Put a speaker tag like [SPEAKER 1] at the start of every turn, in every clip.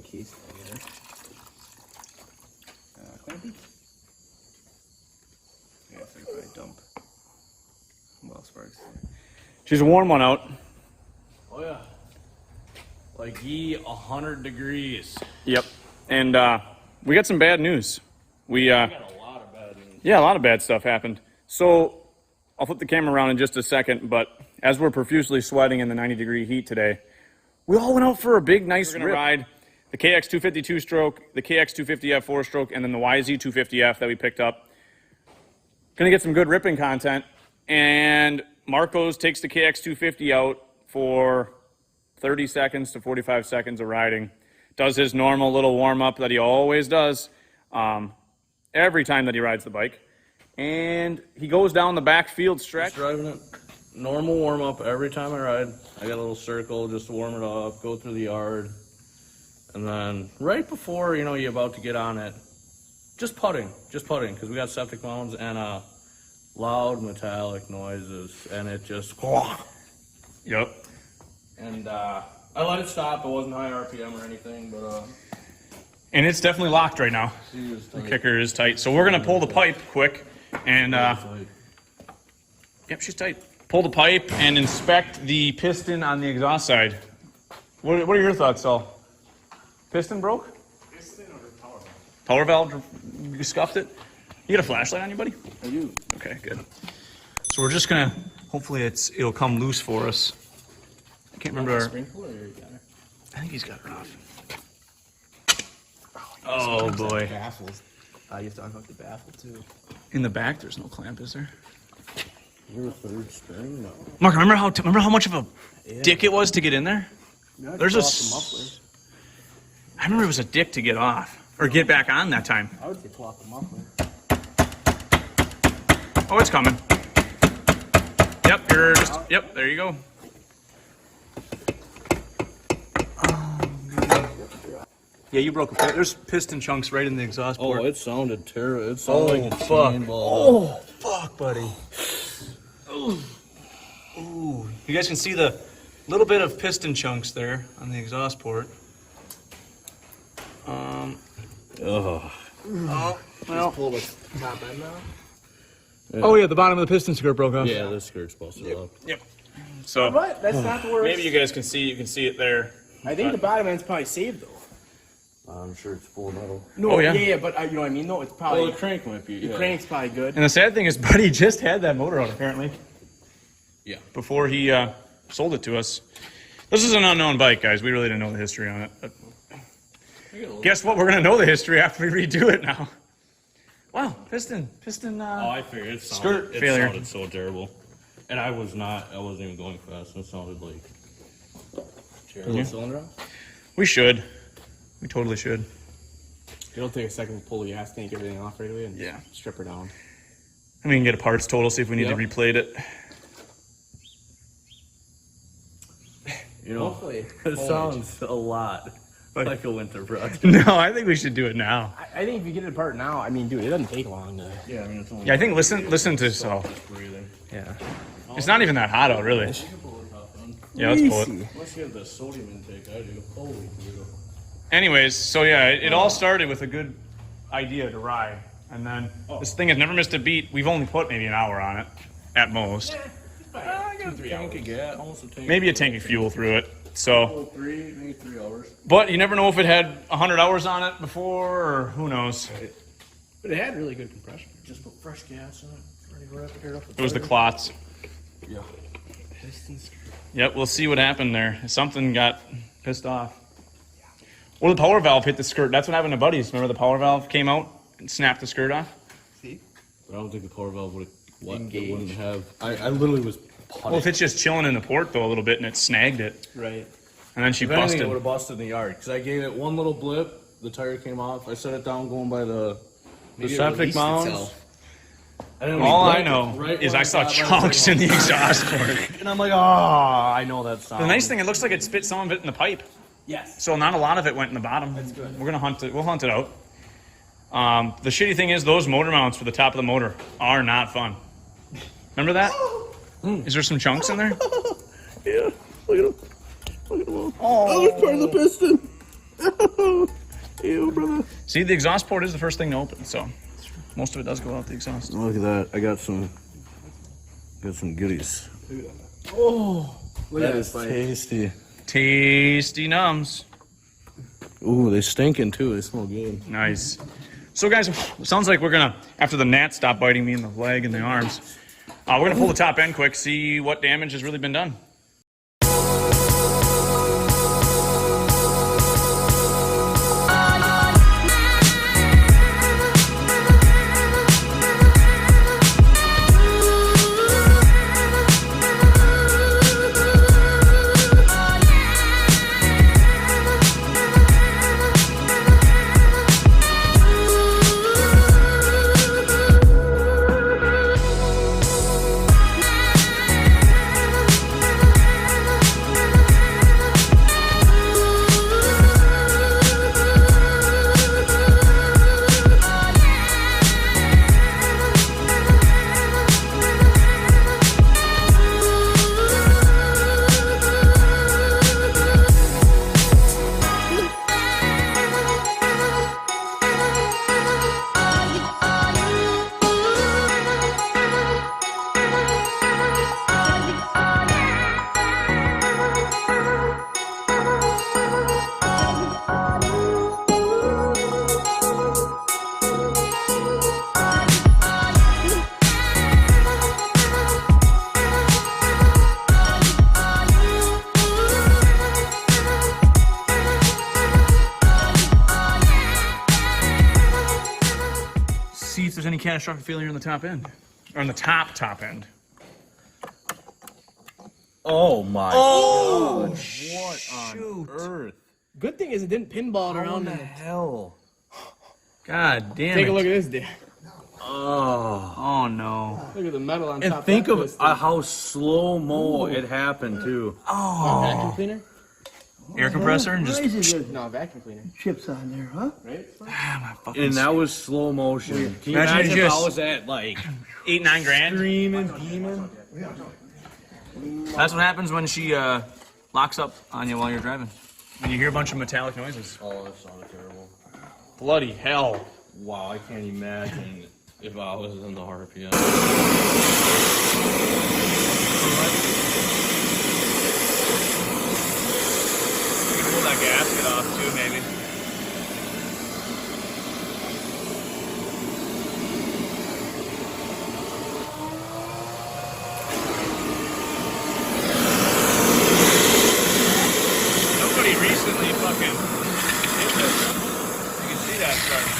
[SPEAKER 1] case there. Clampy? Yeah, so you probably dump. Well, sparks.
[SPEAKER 2] She's a warm one out.
[SPEAKER 3] Oh yeah. Like 100 degrees.
[SPEAKER 2] Yep. And we got some bad news. We
[SPEAKER 3] got a lot of bad news.
[SPEAKER 2] Yeah, a lot of bad stuff happened. So I'll flip the camera around in just a second, but as we're profusely sweating in the 90-degree heat today, we all went out for a big, nice ride. The KX250 2-stroke, the KX250F 4-stroke, and then the YZ250F that we picked up. Gonna get some good ripping content. And Marcos takes the KX250 out for 30 seconds to 45 seconds of riding. Does his normal little warm-up that he always does every time that he rides the bike. And he goes down the back field stretch.
[SPEAKER 3] Just driving it. Normal warm-up every time I ride. I got a little circle just to warm it up, go through the yard. And then right before, you're about to get on it, just putting, because we got septic mounds and loud metallic noises, and it just...
[SPEAKER 2] Yep.
[SPEAKER 3] And I let it stop. It wasn't high RPM or anything, but...
[SPEAKER 2] And it's definitely locked right now. The kicker is tight. So we're going to pull the pipe quick and... Yep, she's tight. Pull the pipe and inspect the piston on the exhaust side. What are your thoughts, Saul? Piston broke?
[SPEAKER 1] Piston or power valve?
[SPEAKER 2] Power valve? You scuffed it? You got a flashlight on you, buddy?
[SPEAKER 1] I do.
[SPEAKER 2] Okay, good. So we're just gonna, hopefully it'll come loose for us. I can't remember.
[SPEAKER 1] Spring puller or you got it?
[SPEAKER 2] I think he's got it off. Oh boy.
[SPEAKER 1] Baffles. You have to unhook the baffle too.
[SPEAKER 2] In the back, there's no clamp, is there?
[SPEAKER 1] You're a third spring? No.
[SPEAKER 2] Mark, remember how much of a dick it was to get in there?
[SPEAKER 1] Yeah,
[SPEAKER 2] There's a... I remember it was a dick to get off. Or get back on that time.
[SPEAKER 1] I would say pull off the muffler.
[SPEAKER 2] Oh, it's coming. Yep, yep, there you go. Yeah, you broke a piston. There's piston chunks right in the exhaust port.
[SPEAKER 3] Oh, it sounded terrible. It sounded like a
[SPEAKER 2] fuck.
[SPEAKER 3] ball.
[SPEAKER 2] Oh, fuck, buddy. Ooh. Ooh. You guys can see the little bit of piston chunks there on the exhaust port.
[SPEAKER 3] Oh,
[SPEAKER 2] well.
[SPEAKER 1] Pull the top end now?
[SPEAKER 2] Yeah. Oh, yeah, the bottom of the piston skirt broke off.
[SPEAKER 3] Yeah, this skirt's busted up.
[SPEAKER 2] Yep. So,
[SPEAKER 1] What? That's not the worst.
[SPEAKER 2] maybe you guys can see it there.
[SPEAKER 1] I think the bottom end's probably saved though.
[SPEAKER 3] I'm sure it's full of metal.
[SPEAKER 1] No,
[SPEAKER 2] Oh, yeah.
[SPEAKER 1] yeah, but you know what I mean though? It's probably...
[SPEAKER 3] Well, the crank might be,
[SPEAKER 1] The crank's probably good.
[SPEAKER 2] And the sad thing is, Buddy just had that motor out, apparently.
[SPEAKER 3] Yeah.
[SPEAKER 2] Before he sold it to us. This is an unknown bike, guys. We really didn't know the history on it. But guess what? We're going to know the history after we redo it now. Wow, piston.
[SPEAKER 3] Oh, I figured it
[SPEAKER 2] skirt failure.
[SPEAKER 3] sounded so terrible. And I wasn't even going fast. It sounded like terrible.
[SPEAKER 2] Yeah.
[SPEAKER 1] Cylinder off?
[SPEAKER 2] We should. We totally should.
[SPEAKER 1] It'll take a second to pull the gas tank, everything off right away, and strip her down.
[SPEAKER 2] And we can get a parts total, see if we need to replate it.
[SPEAKER 1] Hopefully.
[SPEAKER 3] It sounds a lot like a winter project.
[SPEAKER 2] No, I think we should do it now.
[SPEAKER 1] I think if you get it apart now, I mean, dude, it doesn't take long to...
[SPEAKER 3] Yeah, I mean, it's only...
[SPEAKER 2] Yeah, I think listen to Saul.
[SPEAKER 3] breathing.
[SPEAKER 2] Yeah. It's not even that hot out, really.
[SPEAKER 3] You can pull it off then.
[SPEAKER 2] Yeah, let's pull it.
[SPEAKER 3] Unless you have the sodium intake, I do. Holy cow.
[SPEAKER 2] Anyways, so yeah, it all started with a good idea to ride. And then this thing has never missed a beat. We've only put maybe an hour on it, at most.
[SPEAKER 3] I got a tank of gas, almost a tank.
[SPEAKER 2] Maybe a tank of fuel through it. So,
[SPEAKER 3] Maybe 3 hours.
[SPEAKER 2] but you never know if it had 100 hours on it before, or who knows.
[SPEAKER 1] But it had really good compression. Just put fresh gas in it. Ready to go up here.
[SPEAKER 2] It was the clots.
[SPEAKER 3] Yeah.
[SPEAKER 2] Yep, we'll see what happened there. Something got pissed off. Or the power valve hit the skirt. That's what happened to Buddies. Remember the power valve came out and snapped the skirt off?
[SPEAKER 1] See?
[SPEAKER 3] But I don't think the power valve would wouldn't have. I literally was putting.
[SPEAKER 2] Well, if it's just chilling in the port, though, a little bit, and it snagged it.
[SPEAKER 1] Right.
[SPEAKER 2] And then she
[SPEAKER 3] If anything,
[SPEAKER 2] busted.
[SPEAKER 3] it would have busted in the yard because I gave it one little blip. The tire came off. I set it down going by the septic mounds.
[SPEAKER 2] All I know is I saw chunks in the exhaust port.
[SPEAKER 3] And I'm like, oh, I know that sound.
[SPEAKER 2] The nice thing, it looks like it spit some of it in the pipe.
[SPEAKER 1] Yes.
[SPEAKER 2] So not a lot of it went in the bottom.
[SPEAKER 1] That's good.
[SPEAKER 2] We're gonna hunt it. We'll hunt it out. The shitty thing is those motor mounts for the top of the motor are not fun. Remember that? Is there some chunks in there?
[SPEAKER 3] Yeah. Look at them. Look at them all. Oh, that was part of the piston. Ew, brother.
[SPEAKER 2] See, the exhaust port is the first thing to open, so most of it does go out the exhaust.
[SPEAKER 3] Look at that. I got some goodies.
[SPEAKER 1] Oh, look at
[SPEAKER 3] That
[SPEAKER 1] this
[SPEAKER 3] is
[SPEAKER 1] bite.
[SPEAKER 3] tasty.
[SPEAKER 2] Tasty nums.
[SPEAKER 3] Ooh, they stinking too. They smell good.
[SPEAKER 2] Nice. So guys, it sounds like we're gonna, after the gnat stop biting me in the leg and the arms, we're gonna pull the top end quick, see what damage has really been done. See if there's any catastrophic failure in the top end, or in the top end.
[SPEAKER 3] Oh my.
[SPEAKER 2] Oh,
[SPEAKER 3] What on earth?
[SPEAKER 1] Good thing is it didn't pinball it
[SPEAKER 3] How
[SPEAKER 1] around
[SPEAKER 3] in the
[SPEAKER 1] there.
[SPEAKER 3] hell?
[SPEAKER 2] God damn
[SPEAKER 1] Take
[SPEAKER 2] it.
[SPEAKER 1] a look at this, dude.
[SPEAKER 3] Oh.
[SPEAKER 2] Oh no.
[SPEAKER 1] Look at the metal on
[SPEAKER 3] And
[SPEAKER 1] top.
[SPEAKER 3] think
[SPEAKER 1] of
[SPEAKER 3] of
[SPEAKER 1] this thing.
[SPEAKER 3] how slow-mo it happened too.
[SPEAKER 1] Vacuum cleaner?
[SPEAKER 2] Air compressor and just.
[SPEAKER 1] No, vacuum cleaner.
[SPEAKER 4] Chips on there, huh?
[SPEAKER 1] Right?
[SPEAKER 3] And that was slow motion. Can you
[SPEAKER 2] Imagine
[SPEAKER 3] imagine if
[SPEAKER 2] just-
[SPEAKER 3] I was at like
[SPEAKER 2] 8-9 grand.
[SPEAKER 3] screaming, beaming?
[SPEAKER 2] That's what happens when she locks up on you while you're driving. When you hear a bunch of metallic noises.
[SPEAKER 3] Oh, that sounded terrible.
[SPEAKER 2] Bloody hell.
[SPEAKER 3] Wow, I can't imagine if I was in the RPM.
[SPEAKER 2] Pull that gasket off too, maybe. Nobody recently fucking hit this. You can see that starting.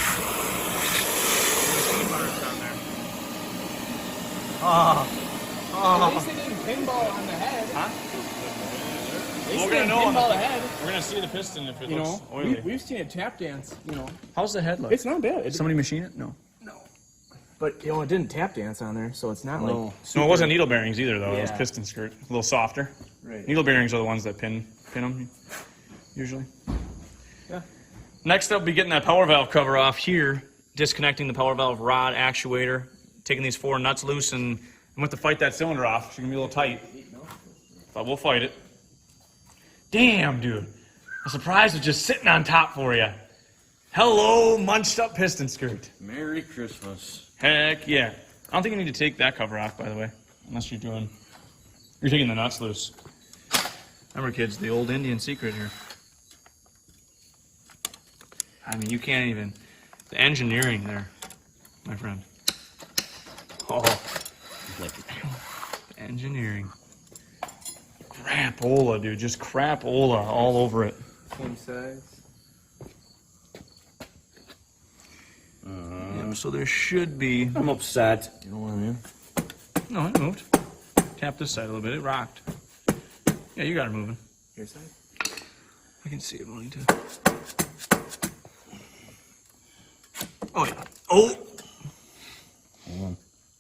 [SPEAKER 2] There's steam marks on there.
[SPEAKER 1] At least they didn't pinball on the head.
[SPEAKER 2] Huh?
[SPEAKER 1] At least
[SPEAKER 2] We're
[SPEAKER 1] they
[SPEAKER 2] gonna
[SPEAKER 1] didn't
[SPEAKER 2] know on
[SPEAKER 1] pinball
[SPEAKER 2] the,
[SPEAKER 1] the head.
[SPEAKER 2] we're gonna see the piston if it
[SPEAKER 1] You
[SPEAKER 2] looks
[SPEAKER 1] know,
[SPEAKER 2] oily.
[SPEAKER 1] we've seen a tap dance, you know.
[SPEAKER 2] How's the head look?
[SPEAKER 1] It's not bad.
[SPEAKER 2] Did somebody machine it? No.
[SPEAKER 1] But, you know, it didn't tap dance on there, so it's not like...
[SPEAKER 2] No, it wasn't needle bearings either, though. It was
[SPEAKER 1] Yeah.
[SPEAKER 2] piston skirt. A little softer.
[SPEAKER 1] Right.
[SPEAKER 2] Needle bearings are the ones that pin them, usually.
[SPEAKER 1] Yeah.
[SPEAKER 2] Next up, we'll be getting that power valve cover off here, disconnecting the power valve rod actuator, taking these 4 nuts loose, and I'm going to fight that cylinder off. It's going to be a little tight, but we'll fight it. Damn, dude. I'm surprised it's just sitting on top for you. Hello, munched up piston skirt.
[SPEAKER 3] Merry Christmas.
[SPEAKER 2] Heck yeah. I don't think you need to take that cover off, by the way, unless you're taking the nuts loose. Remember, kids, the old Indian secret here. I mean, you can't even, the engineering there, my friend. Oh, the engineering. Crapola, dude, just crapola all over it.
[SPEAKER 1] Same size.
[SPEAKER 2] Yeah, so there should be,
[SPEAKER 3] I'm upset. You know what I mean?
[SPEAKER 2] no, it moved. Tap this side a little bit, it rocked. Yeah, you got it moving.
[SPEAKER 1] Your side?
[SPEAKER 2] I can see it wanting to. Oh, yeah. Oh!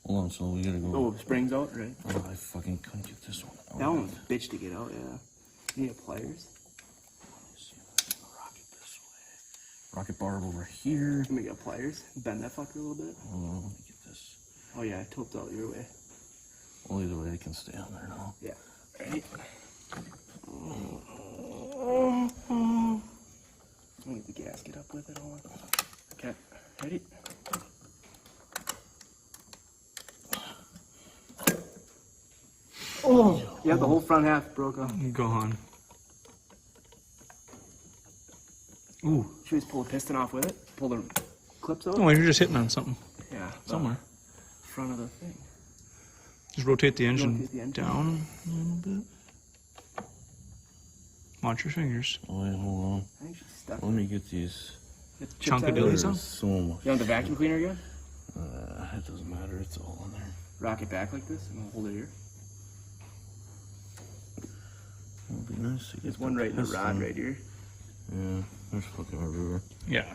[SPEAKER 3] Hold on, so we gotta go.
[SPEAKER 1] Oh, springs out, right?
[SPEAKER 3] Oh, I fucking couldn't get this one out.
[SPEAKER 1] That one's a bitch to get out, yeah. You need pliers.
[SPEAKER 3] Rocket this way. Rocket barb over here.
[SPEAKER 1] Let me get pliers. Bend that fucker a little bit.
[SPEAKER 3] Hold on, let me get this.
[SPEAKER 1] Oh yeah, I tilted out your way.
[SPEAKER 3] Well, either way, it can stay on there now.
[SPEAKER 1] Yeah. Ready? gasket up with it. Hold on. Okay, ready? Oh, yeah, the whole front half broke off.
[SPEAKER 2] Gone. Ooh.
[SPEAKER 1] Should we just pull the piston off with it? Pull the clips out?
[SPEAKER 2] Oh, you're just hitting on something.
[SPEAKER 1] Yeah.
[SPEAKER 2] Somewhere.
[SPEAKER 1] Front of the thing.
[SPEAKER 2] Just rotate the engine,
[SPEAKER 1] Rotate the engine.
[SPEAKER 2] down a little bit. Watch your fingers.
[SPEAKER 3] Oh, wait, hold on.
[SPEAKER 1] I think she's stuck.
[SPEAKER 3] Let me get these.
[SPEAKER 1] Get the chips out of it.
[SPEAKER 2] Chunkadillies on?
[SPEAKER 3] There's so much.
[SPEAKER 1] You want the vacuum cleaner again?
[SPEAKER 3] It doesn't matter. It's all in there.
[SPEAKER 1] Rock it back like this and we'll hold it here.
[SPEAKER 3] It would be nice to get
[SPEAKER 1] There's one right in the rod right here.
[SPEAKER 3] Yeah, there's fucking everywhere.
[SPEAKER 2] Yeah.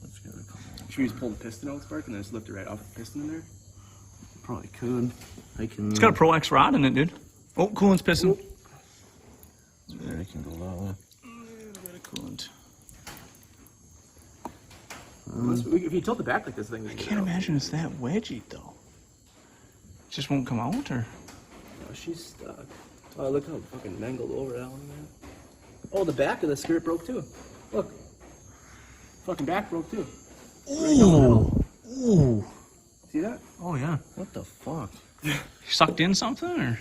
[SPEAKER 3] Let's get a couple.
[SPEAKER 1] Should we just pull the piston out, Spark, and then just lift it right off the piston in there?
[SPEAKER 3] Probably could. I can.
[SPEAKER 2] It's got a Pro X rod in it, dude. Oh, coolant's piston.
[SPEAKER 3] Yeah, I can go that way.
[SPEAKER 2] Got a coolant.
[SPEAKER 1] If you tilt the back like this thing,
[SPEAKER 2] I can't imagine it's that wedgy, though. It just won't come out, or?
[SPEAKER 1] Oh, she's stuck. Oh, look how fucking mangled over that one, man. Oh, the back of the skirt broke too. Look. Fucking back broke too.
[SPEAKER 2] Ooh. Ooh.
[SPEAKER 1] See that?
[SPEAKER 2] Oh, yeah.
[SPEAKER 3] What the fuck?
[SPEAKER 2] You sucked in something, or?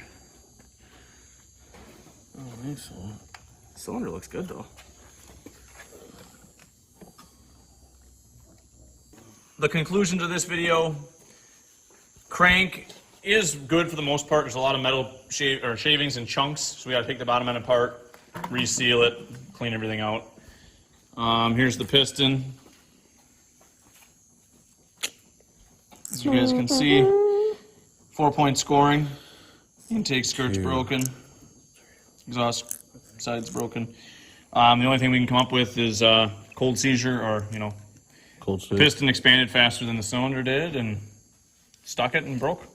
[SPEAKER 3] I don't think so.
[SPEAKER 1] Cylinder looks good though.
[SPEAKER 2] The conclusion to this video, crank is good for the most part. There's a lot of metal shavings and chunks, so we gotta take the bottom end apart, reseal it, clean everything out. Here's the piston. As you guys can see, 4-point scoring. Intake skirt's broken. Exhaust side's broken. The only thing we can come up with is cold seizure, or, you know,
[SPEAKER 3] Cold stick.
[SPEAKER 2] piston expanded faster than the cylinder did and stuck it and broke.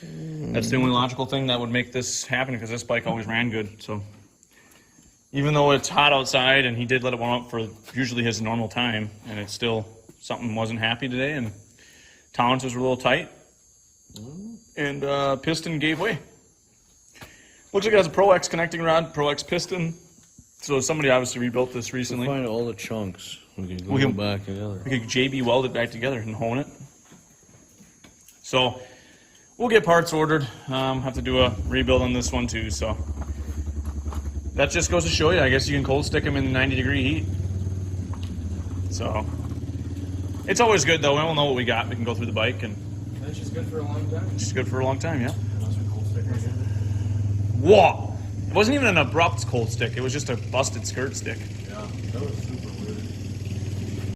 [SPEAKER 2] That's the only logical thing that would make this happen, because this bike always ran good. So even though it's hot outside and he did let it warm up for usually his normal time, and it's still something wasn't happy today, and tolerances were a little tight, and piston gave way. Looks like it has a Pro X connecting rod, Pro X piston. So somebody obviously rebuilt this recently.
[SPEAKER 3] Find all the chunks. We can glue them back together.
[SPEAKER 2] We could JB weld it back together and hone it. So we'll get parts ordered. Have to do a rebuild on this one too. So that just goes to show you, I guess you can cold stick them in 90-degree heat. So it's always good though. We don't know what we got. We can go through the bike, and
[SPEAKER 1] That's just good for a long time.
[SPEAKER 2] it's good for a long time, yeah. Whoa! It wasn't even an abrupt cold stick. It was just a busted skirt stick.
[SPEAKER 3] Yeah, that was super